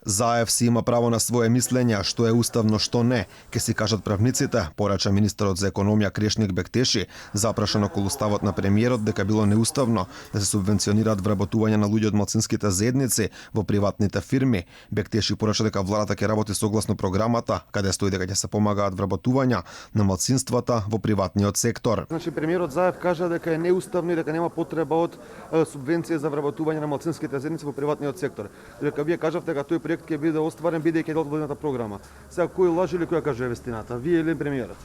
Заев си има право на свое мислење, што е уставно, што не, ке си кажат правниците, порача министерот за економија Крешник Бектеши, запрашан околу ставот на премиерот дека било неуставно да се субвенционираат вработување на луѓе од малцинските заедници во приватните фирми. Бектеши порача дека владата ќе работи согласно програмата, каде стои дека ќе се помагаат вработувања на малцинствата во приватниот сектор. Значи премиерот Заев кажа дека е неуставно и дека нема потреба од субвенција за вработување на малцинските заедници во приватниот сектор. Дека вие кажавте дека тој проект ќе биде остварен бидејќи дел од владината програма. Сега кој лаже или кој кажува вистината? Вие или премиерот?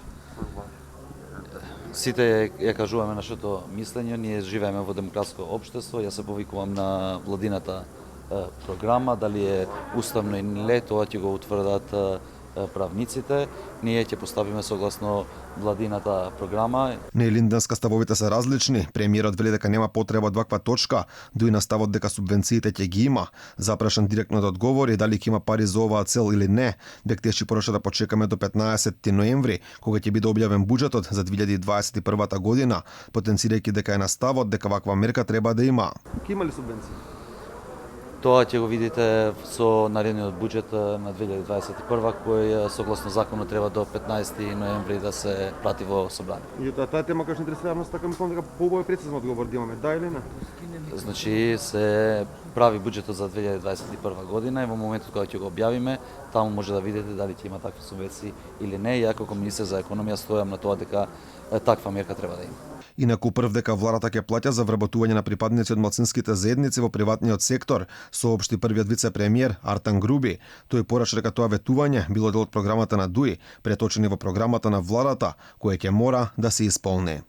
Сите ја кажуваме нашето мислење, ние живееме во демократско општество, јас се повикувам на владината програма, дали е уставно или не, тоа ќе го утврдат правниците, ние ќе поставиме согласно владината програма. На Илинденска ставовите се различни. Премиерот вели дека нема потреба од ваква точка, дуи на ставот дека субвенциите ќе ги има. Запрашан директно да одговори дали ќе има пари за оваа цел или не. Бектеши порача да почекаме до 15 ноември, кога ќе биде објавен буџетот за 2021 година, потенцирајќи дека е на ставот дека ваква мерка треба да има. Ќе има ли субвенции? Тоа ќе го видите со наредниот буџет на 2021 кој согласно законот треба до 15 ноември да се прати во собрание. И таа тема која што интересира јавноста, така мислам дека побој прецизен одговор да имаме, да или не? Значи се прави буџетот за 2021 година и во моментот кога ќе го објавиме, таму може да видите дали ќе има такви субвенции или не. Ја како министер за економија стојам на тоа дека таква мерка треба да има. Инаку прв дека владата ќе плаќа за вработување на припадници од малцинските заедници во приватниот сектор, соопшти првиот вице-премиер Артан Груби. Тој порача дека тоа ветување било дел од програмата на ДУИ, преточени во програмата на владата, која ќе мора да се исполни.